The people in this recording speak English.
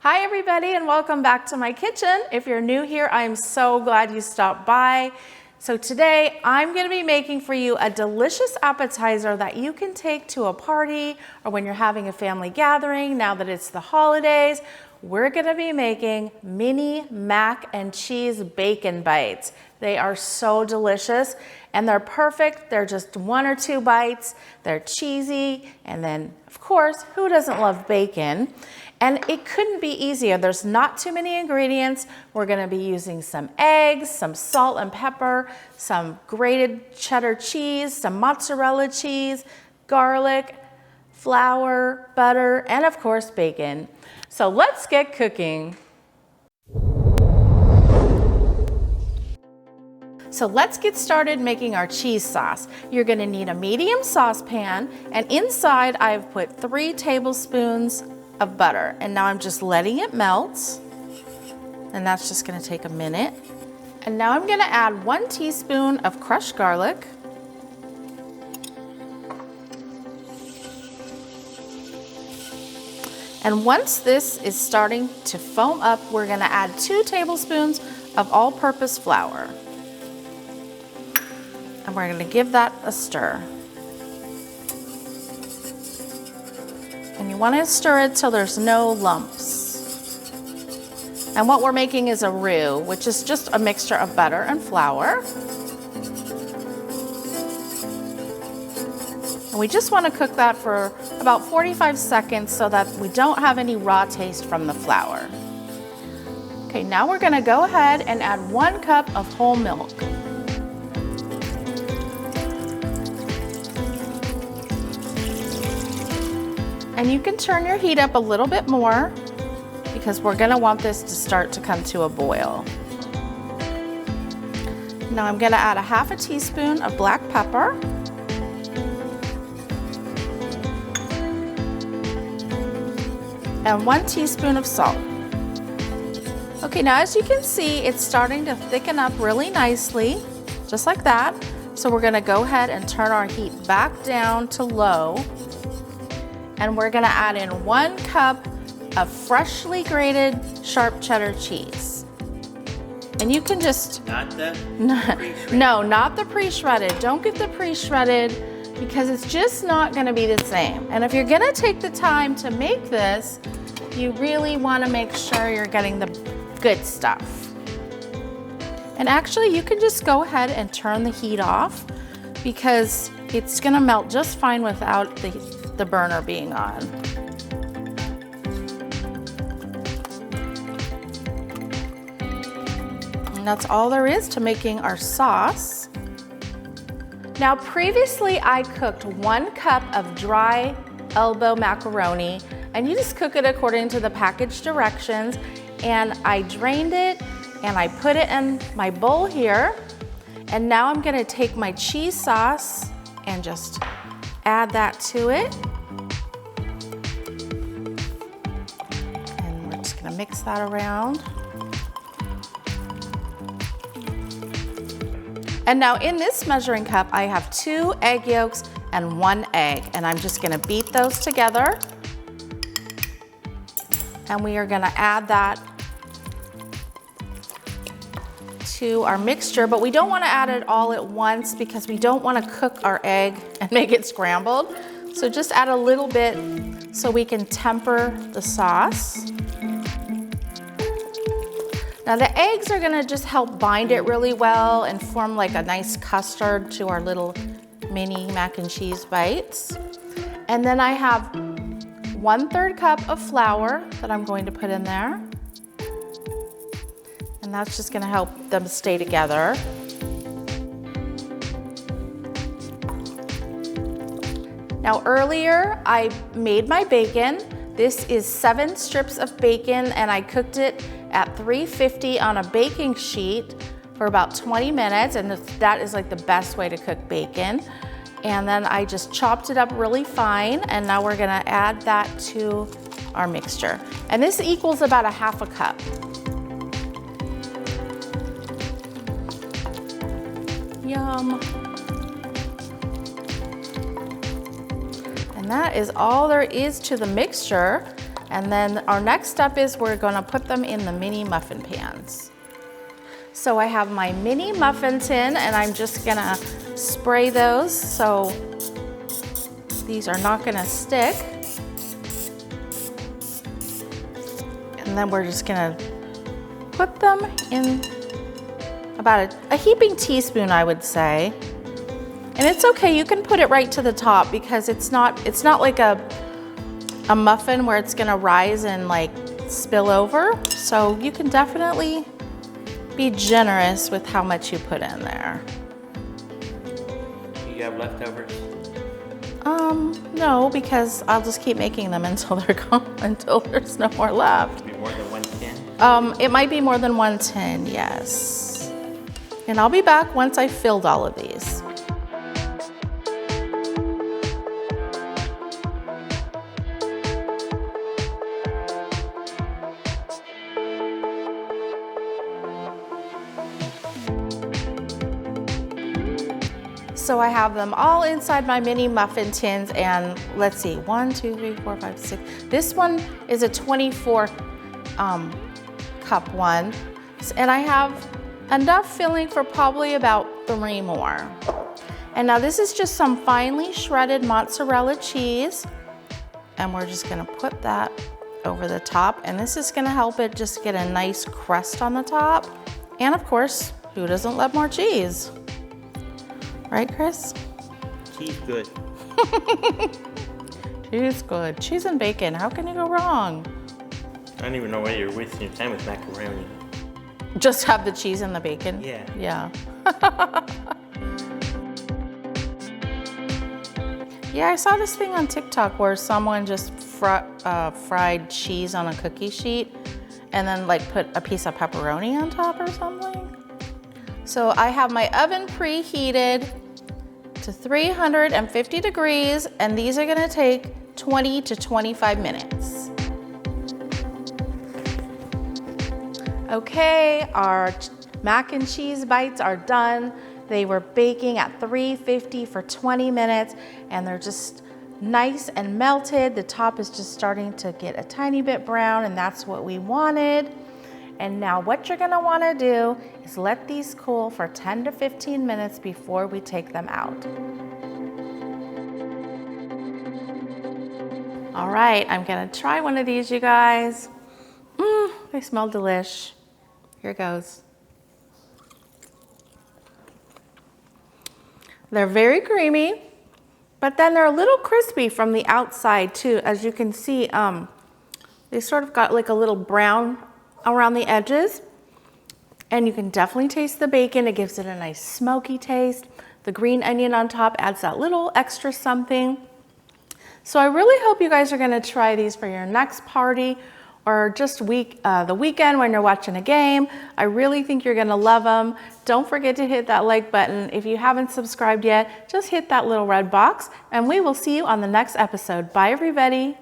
Hi everybody and welcome back to my kitchen. If you're new here, I'm so glad you stopped by. So today I'm going to be making for you a delicious appetizer that you can take to a party or when you're having a family gathering. Now that it's the holidays, we're going to be making mini mac and cheese bacon bites. They are so delicious and they're perfect. They're just 1 or 2 bites. They're cheesy, and then of course, who doesn't love bacon? And it couldn't be easier. There's not too many ingredients. We're gonna be using some eggs, some salt and pepper, some grated cheddar cheese, some mozzarella cheese, garlic, flour, butter, and of course bacon. So let's get cooking. So let's get started making our cheese sauce. You're gonna need a medium saucepan, and inside I've put 3 tablespoons of butter, and now I'm just letting it melt, and that's just going to take a minute. And now I'm going to add 1 teaspoon of crushed garlic, and once this is starting to foam up, we're going to add 2 tablespoons of all-purpose flour, and we're going to give that a stir. And you want to stir it till there's no lumps. And what we're making is a roux, which is just a mixture of butter and flour. And we just want to cook that for about 45 seconds so that we don't have any raw taste from the flour. Okay, now we're going to go ahead and add 1 cup of whole milk. And you can turn your heat up a little bit more because we're gonna want this to start to come to a boil. Now I'm gonna add a half a teaspoon of black pepper. And 1 teaspoon of salt. Okay, now as you can see, it's starting to thicken up really nicely, just like that. So we're gonna go ahead and turn our heat back down to low. And we're gonna add in 1 cup of freshly grated sharp cheddar cheese. And you can just... Not the pre-shredded? No, not the pre-shredded. Don't get the pre-shredded because it's just not gonna be the same. And if you're gonna take the time to make this, you really wanna make sure you're getting the good stuff. And actually, you can just go ahead and turn the heat off because it's gonna melt just fine without the burner being on. And that's all there is to making our sauce. Now previously I cooked 1 cup of dry elbow macaroni, and you just cook it according to the package directions, and I drained it and I put it in my bowl here. And now I'm gonna take my cheese sauce and just add that to it. And we're just gonna mix that around. And now in this measuring cup, I have 2 egg yolks and 1 egg. And I'm just gonna beat those together. And we are gonna add that to our mixture, but we don't want to add it all at once because we don't want to cook our egg and make it scrambled. So just add a little bit so we can temper the sauce. Now the eggs are going to just help bind it really well and form like a nice custard to our little mini mac and cheese bites. And then I have 1/3 cup of flour that I'm going to put in there. And that's just gonna help them stay together. Now earlier, I made my bacon. This is 7 strips of bacon, and I cooked it at 350 on a baking sheet for about 20 minutes, and that is like the best way to cook bacon. And then I just chopped it up really fine, and now we're gonna add that to our mixture. And this equals about a half a cup. Yum. And that is all there is to the mixture. And then our next step is we're gonna put them in the mini muffin pans. So I have my mini muffin tin and I'm just gonna spray those so these are not gonna stick. And then we're just gonna put them in about a heaping teaspoon, I would say. And it's okay, you can put it right to the top because it's not like a muffin where it's gonna rise and like spill over. So you can definitely be generous with how much you put in there. You have leftovers? No, because I'll just keep making them until they're gone, until there's no more left. Maybe more than 110? It might be more than 110, yes. And I'll be back once I've filled all of these. So I have them all inside my mini muffin tins, and let's see, 1, 2, 3, 4, 5, 6. This one is a 24 cup one, and I have enough filling for probably about 3 more. And now this is just some finely shredded mozzarella cheese, and we're just gonna put that over the top, and this is gonna help it just get a nice crust on the top. And of course, who doesn't love more cheese? Right, Chris? Cheese good. Cheese good. Cheese and bacon, how can you go wrong? I don't even know why you're wasting your time with macaroni. Just have the cheese and the bacon? Yeah. Yeah. Yeah, I saw this thing on TikTok where someone just fried cheese on a cookie sheet and then like put a piece of pepperoni on top or something. So I have my oven preheated to 350 degrees, and these are gonna take 20 to 25 minutes. Okay, our mac and cheese bites are done. They were baking at 350 for 20 minutes, and they're just nice and melted. The top is just starting to get a tiny bit brown, and that's what we wanted. And now what you're gonna wanna do is let these cool for 10 to 15 minutes before we take them out. All right, I'm gonna try one of these, you guys. They smell delish. Here goes. They're very creamy, but then they're a little crispy from the outside too. As you can see, they sort of got like a little brown around the edges, and you can definitely taste the bacon. It gives it a nice smoky taste. The green onion on top adds that little extra something. So I really hope you guys are gonna try these for your next party or just the weekend when you're watching a game. I really think you're gonna love them. Don't forget to hit that like button. If you haven't subscribed yet, just hit that little red box, and we will see you on the next episode. Bye, everybody.